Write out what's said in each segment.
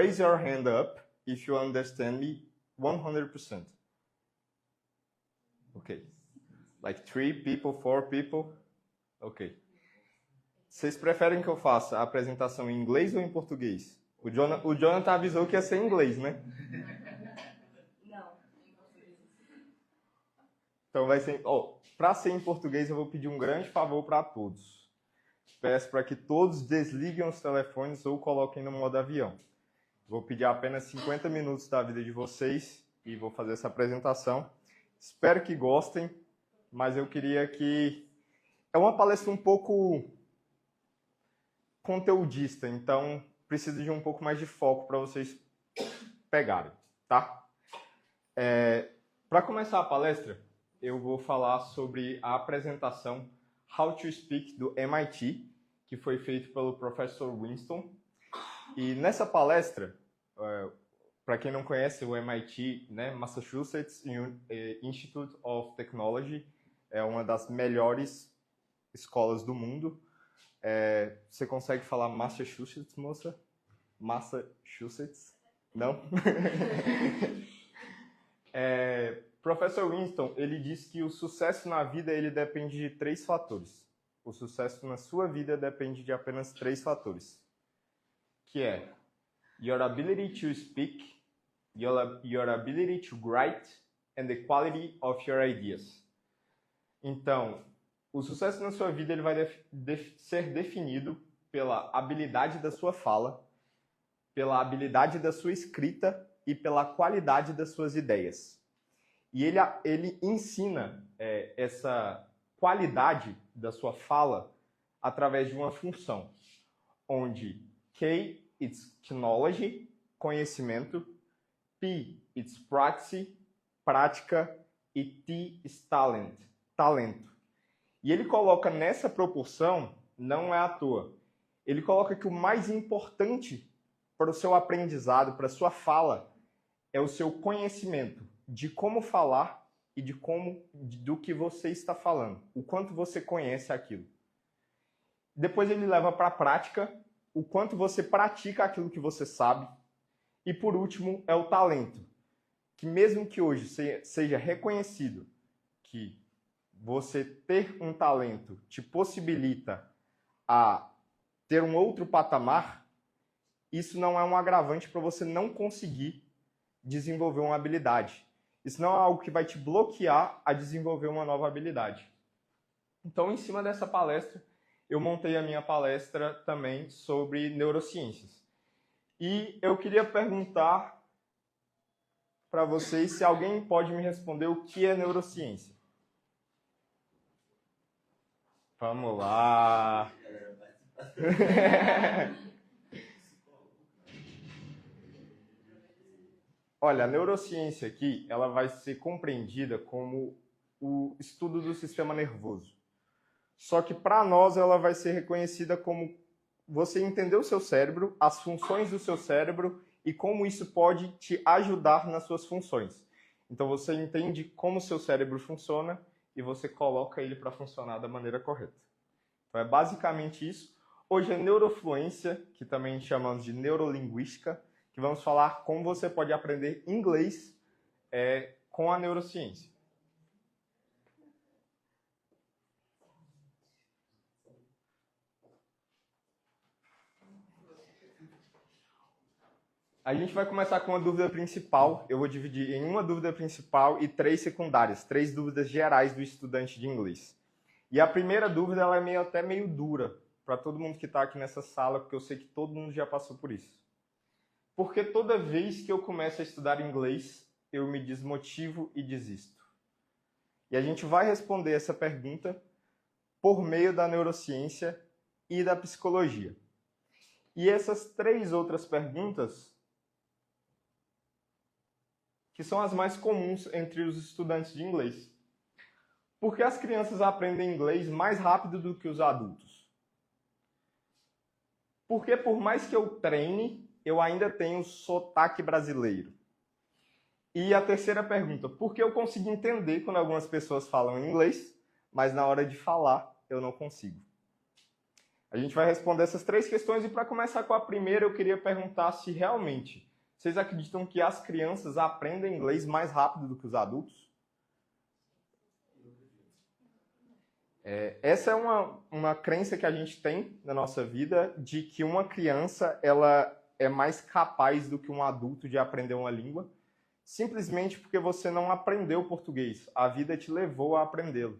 raise your hand up if you understand me 100%. Okay. Like 3 people, 4 people? Ok. Vocês preferem que eu faça a apresentação em inglês ou em português? O Jonathan avisou que ia ser em inglês, né? Não. Então vai ser... para ser em português, eu vou pedir um grande favor para todos. Peço para que todos desliguem os telefones ou coloquem no modo avião. Vou pedir apenas 50 minutos da vida de vocês e vou fazer essa apresentação. Espero que gostem, mas eu queria que... É uma palestra um pouco conteudista, então preciso de um pouco mais de foco para vocês pegarem, tá? Para começar a palestra, eu vou falar sobre a apresentação How to Speak do MIT, que foi feito pelo Professor Winston. E nessa palestra, para quem não conhece o MIT, né, Massachusetts Institute of Technology, é uma das melhores escolas do mundo. Você consegue falar Massachusetts, moça? Massachusetts? Não? Professor Winston, ele diz que o sucesso na vida ele depende de 3 fatores. O sucesso na sua vida depende de apenas 3 fatores. Que é your ability to speak, your ability to write, and the quality of your ideas. Então, o sucesso na sua vida ele vai ser definido pela habilidade da sua fala, pela habilidade da sua escrita e pela qualidade das suas ideias. E ele ensina essa qualidade da sua fala através de uma função, onde K, it's knowledge, conhecimento, P, it's practice, prática, e T, is talent, talento. E ele coloca nessa proporção, não é à toa, ele coloca que o mais importante para o seu aprendizado, para a sua fala, é o seu conhecimento de como falar e do que você está falando, o quanto você conhece aquilo. Depois ele leva para a prática, o quanto você pratica aquilo que você sabe. E por último é o talento, que mesmo que hoje seja reconhecido que você ter um talento te possibilita a ter um outro patamar, isso não é um agravante para você não conseguir desenvolver uma habilidade. Isso não é algo que vai te bloquear a desenvolver uma nova habilidade. Então, em cima dessa palestra, eu montei a minha palestra também sobre neurociências. E eu queria perguntar para vocês se alguém pode me responder o que é neurociência. Vamos lá! Olha, a neurociência aqui, ela vai ser compreendida como o estudo do sistema nervoso. Só que para nós ela vai ser reconhecida como você entender o seu cérebro, as funções do seu cérebro e como isso pode te ajudar nas suas funções. Então você entende como o seu cérebro funciona e você coloca ele para funcionar da maneira correta. Então é basicamente isso. Hoje é neurofluência, que também chamamos de neurolinguística, que vamos falar como você pode aprender inglês com a neurociência. A gente vai começar com uma dúvida principal. Eu vou dividir em uma dúvida principal e 3 secundárias, 3 dúvidas gerais do estudante de inglês. E a primeira dúvida ela é até meio dura para todo mundo que está aqui nessa sala, porque eu sei que todo mundo já passou por isso. Porque toda vez que eu começo a estudar inglês, eu me desmotivo e desisto. E a gente vai responder essa pergunta por meio da neurociência e da psicologia. E essas 3 outras perguntas, que são as mais comuns entre os estudantes de inglês. Por que as crianças aprendem inglês mais rápido do que os adultos? Porque por mais que eu treine, eu ainda tenho sotaque brasileiro. E a terceira pergunta, por que eu consigo entender quando algumas pessoas falam inglês, mas na hora de falar eu não consigo? A gente vai responder essas 3 questões e para começar com a primeira, eu queria perguntar se realmente vocês acreditam que as crianças aprendem inglês mais rápido do que os adultos? Essa é uma crença que a gente tem na nossa vida de que uma criança ela é mais capaz do que um adulto de aprender uma língua, simplesmente porque você não aprendeu português. A vida te levou a aprendê-lo.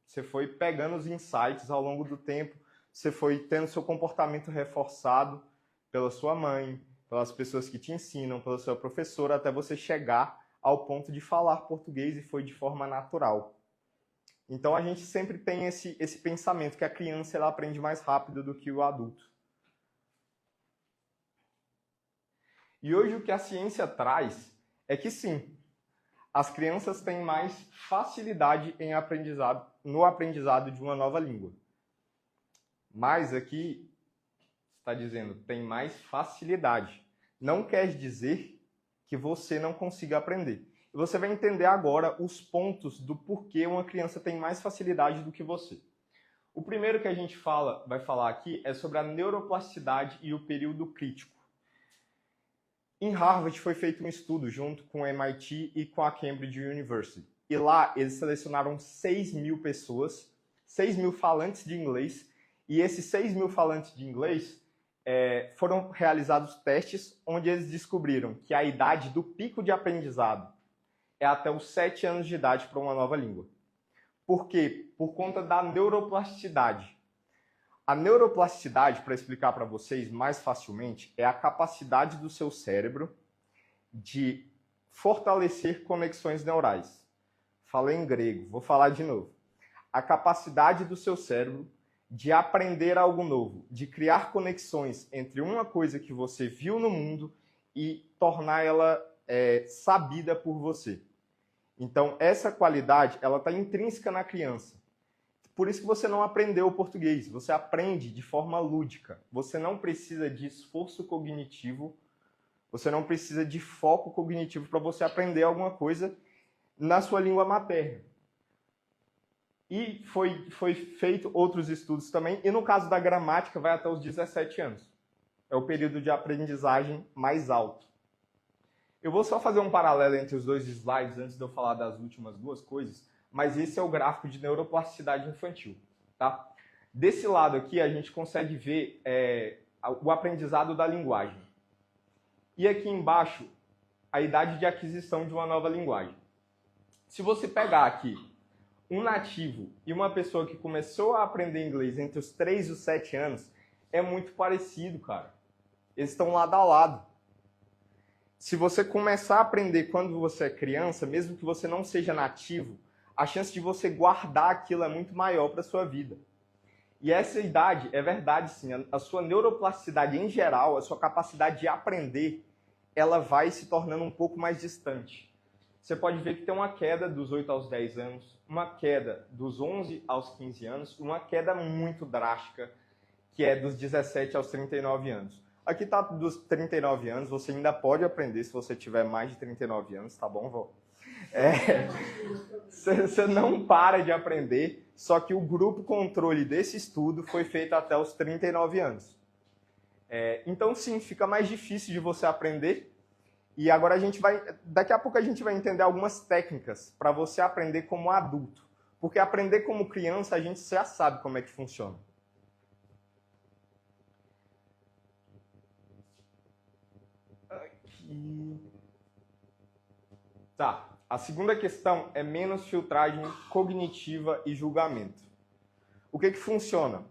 Você foi pegando os insights ao longo do tempo, você foi tendo seu comportamento reforçado pela sua mãe, pelas pessoas que te ensinam, pela sua professora, até você chegar ao ponto de falar português e foi de forma natural. Então a gente sempre tem esse pensamento que a criança ela aprende mais rápido do que o adulto. E hoje o que a ciência traz é que sim, as crianças têm mais facilidade no aprendizado de uma nova língua. Mas aqui está dizendo tem mais facilidade. Não quer dizer que você não consiga aprender. E você vai entender agora os pontos do porquê uma criança tem mais facilidade do que você. O primeiro que a gente vai falar aqui é sobre a neuroplasticidade e o período crítico. Em Harvard foi feito um estudo junto com o MIT e com a Cambridge University. E lá eles selecionaram 6.000 pessoas, 6.000 falantes de inglês, e esses 6.000 falantes de inglês foram realizados testes onde eles descobriram que a idade do pico de aprendizado é até os 7 anos de idade para uma nova língua. Por quê? Por conta da neuroplasticidade. A neuroplasticidade, para explicar para vocês mais facilmente, é a capacidade do seu cérebro de fortalecer conexões neurais. Falei em grego, vou falar de novo. A capacidade do seu cérebro de aprender algo novo, de criar conexões entre uma coisa que você viu no mundo e tornar ela sabida por você. Então, essa qualidade, ela está intrínseca na criança. Por isso que você não aprendeu o português, você aprende de forma lúdica. Você não precisa de esforço cognitivo, você não precisa de foco cognitivo para você aprender alguma coisa na sua língua materna. E foi feito outros estudos também, e no caso da gramática vai até os 17 anos. É o período de aprendizagem mais alto. Eu vou só fazer um paralelo entre os 2 slides antes de eu falar das últimas 2 coisas, mas esse é o gráfico de neuroplasticidade infantil. Tá? Desse lado aqui a gente consegue ver o aprendizado da linguagem. E aqui embaixo, a idade de aquisição de uma nova linguagem. Se você pegar aqui um nativo e uma pessoa que começou a aprender inglês entre os 3 e os 7 anos, é muito parecido, cara. Eles estão lado a lado. Se você começar a aprender quando você é criança, mesmo que você não seja nativo, a chance de você guardar aquilo é muito maior para a sua vida. E essa idade, é verdade sim, a sua neuroplasticidade em geral, a sua capacidade de aprender, ela vai se tornando um pouco mais distante. Você pode ver que tem uma queda dos 8 aos 10 anos, uma queda dos 11 aos 15 anos, uma queda muito drástica, que é dos 17 aos 39 anos. Aqui está dos 39 anos, você ainda pode aprender se você tiver mais de 39 anos, tá bom, vó? Você não para de aprender, só que o grupo controle desse estudo foi feito até os 39 anos. Então, sim, fica mais difícil de você aprender. E agora daqui a pouco a gente vai entender algumas técnicas para você aprender como adulto. Porque aprender como criança a gente já sabe como é que funciona. Tá. A segunda questão é menos filtragem cognitiva e julgamento. O que funciona?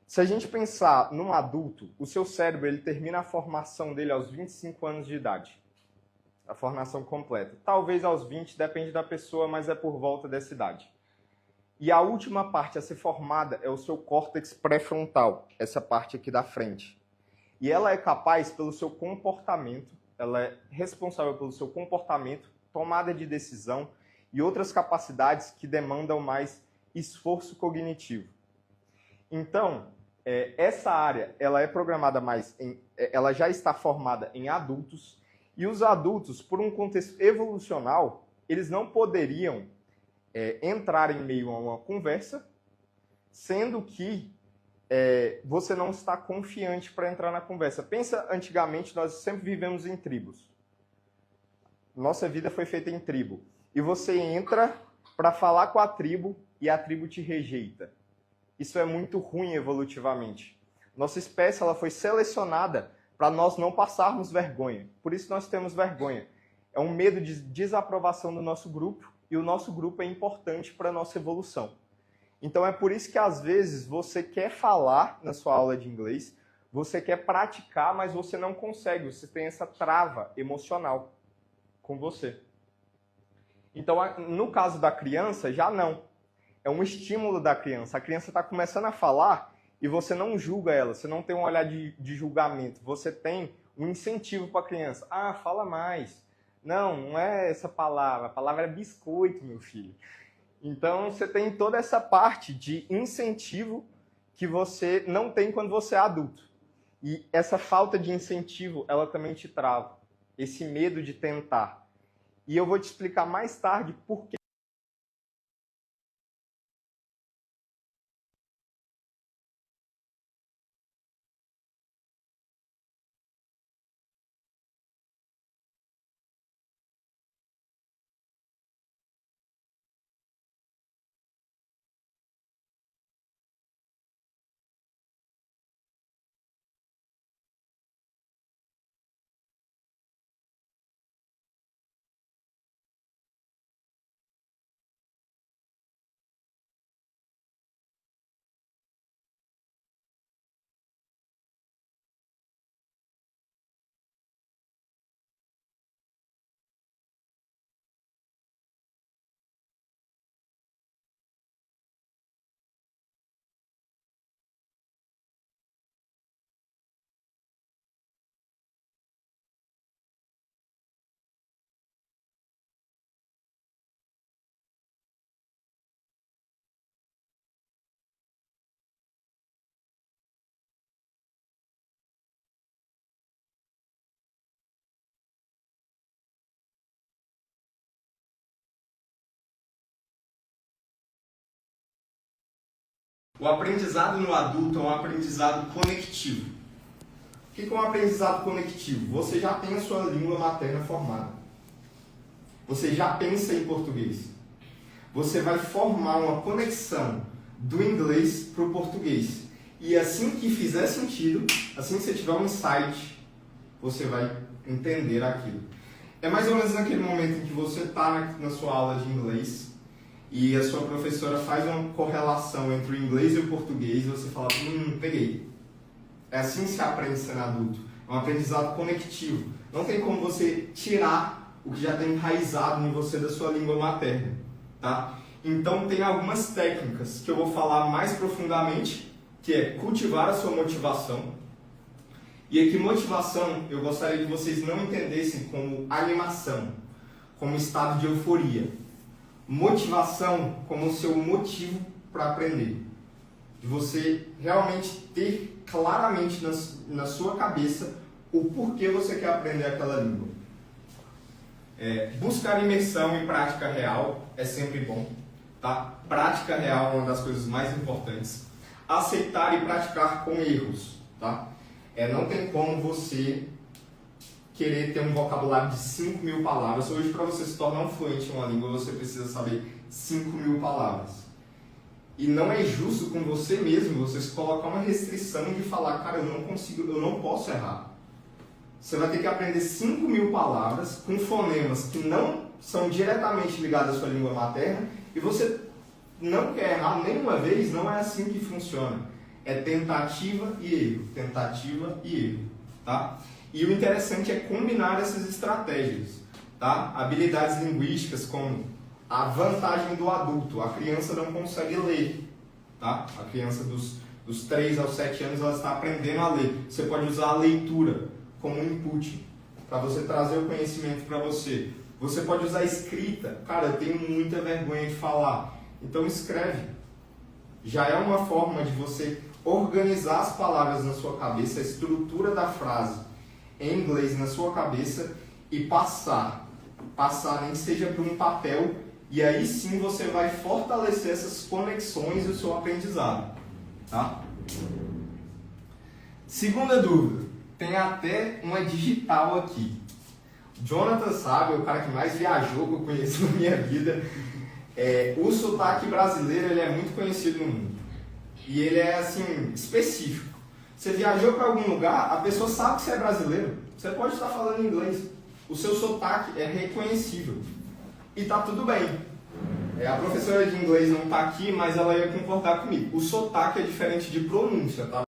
Se a gente pensar num adulto, o seu cérebro ele termina a formação dele aos 25 anos de idade. A formação completa. Talvez aos 20, depende da pessoa, mas é por volta dessa idade. E a última parte a ser formada é o seu córtex pré-frontal, essa parte aqui da frente. E ela é capaz, pelo seu comportamento, ela é responsável pelo seu comportamento, tomada de decisão e outras capacidades que demandam mais esforço cognitivo. Então, essa área ela é programada ela já está formada em adultos, e os adultos, por um contexto evolucional, eles não poderiam entrar em meio a uma conversa, sendo que você não está confiante para entrar na conversa. Pensa, antigamente nós sempre vivemos em tribos. Nossa vida foi feita em tribo. E você entra para falar com a tribo e a tribo te rejeita. Isso é muito ruim evolutivamente. Nossa espécie ela foi selecionada para nós não passarmos vergonha. Por isso nós temos vergonha. É um medo de desaprovação do nosso grupo e o nosso grupo é importante para a nossa evolução. Então é por isso que às vezes você quer falar na sua aula de inglês, você quer praticar, mas você não consegue, você tem essa trava emocional com você. Então, no caso da criança, já não. É um estímulo da criança. A criança está começando a falar e você não julga ela, você não tem um olhar de julgamento, você tem um incentivo para a criança. Ah, fala mais. Não, não é essa palavra, a palavra é biscoito, meu filho. Então, você tem toda essa parte de incentivo que você não tem quando você é adulto. E essa falta de incentivo, ela também te trava. Esse medo de tentar. E eu vou te explicar mais tarde por quê. O aprendizado no adulto é um aprendizado conectivo. O que é um aprendizado conectivo? Você já tem a sua língua materna formada. Você já pensa em português. Você vai formar uma conexão do inglês para o português. E assim que fizer sentido, assim que você tiver um insight, você vai entender aquilo. É mais ou menos naquele momento em que você está na sua aula de inglês e a sua professora faz uma correlação entre o inglês e o português e você fala, peguei. É assim que se aprende sendo adulto. É um aprendizado conectivo. Não tem como você tirar o que já tem enraizado em você da sua língua materna. Tá? Então tem algumas técnicas que eu vou falar mais profundamente, que é cultivar a sua motivação. E aqui motivação, eu gostaria que vocês não entendessem como animação, como estado de euforia. Motivação como o seu motivo para aprender. De você realmente ter claramente na sua cabeça o porquê você quer aprender aquela língua. Buscar imersão e prática real é sempre bom. Tá? Prática real é uma das coisas mais importantes. Aceitar e praticar com erros. Tá? Não tem como você querer ter um vocabulário de 5.000 palavras. Hoje, para você se tornar um fluente em uma língua, você precisa saber 5.000 palavras. E não é justo com você mesmo você se colocar uma restrição de falar, cara, eu não consigo, eu não posso errar. Você vai ter que aprender 5.000 palavras com fonemas que não são diretamente ligados à sua língua materna e você não quer errar nenhuma vez. Não é assim que funciona. É tentativa e erro, tentativa e erro, tá? E o interessante é combinar essas estratégias, tá? Habilidades linguísticas como a vantagem do adulto. A criança não consegue ler, tá? A criança dos 3 aos 7 anos ela está aprendendo a ler. Você pode usar a leitura como input para você trazer o conhecimento para você. Você pode usar a escrita. Cara, eu tenho muita vergonha de falar. Então escreve. Já é uma forma de você organizar as palavras na sua cabeça, a estrutura da frase em inglês na sua cabeça e passar nem que seja para um papel, e aí sim você vai fortalecer essas conexões e o seu aprendizado, tá? Segunda dúvida. Tem até uma digital aqui. Jonathan sabe, é o cara que mais viajou que eu conheço na minha vida. O sotaque brasileiro ele é muito conhecido no mundo. E ele é assim, específico. Você viajou para algum lugar, a pessoa sabe que você é brasileiro. Você pode estar falando inglês. O seu sotaque é reconhecível. E tá tudo bem. A professora de inglês não está aqui, mas ela ia concordar comigo. O sotaque é diferente de pronúncia, tá?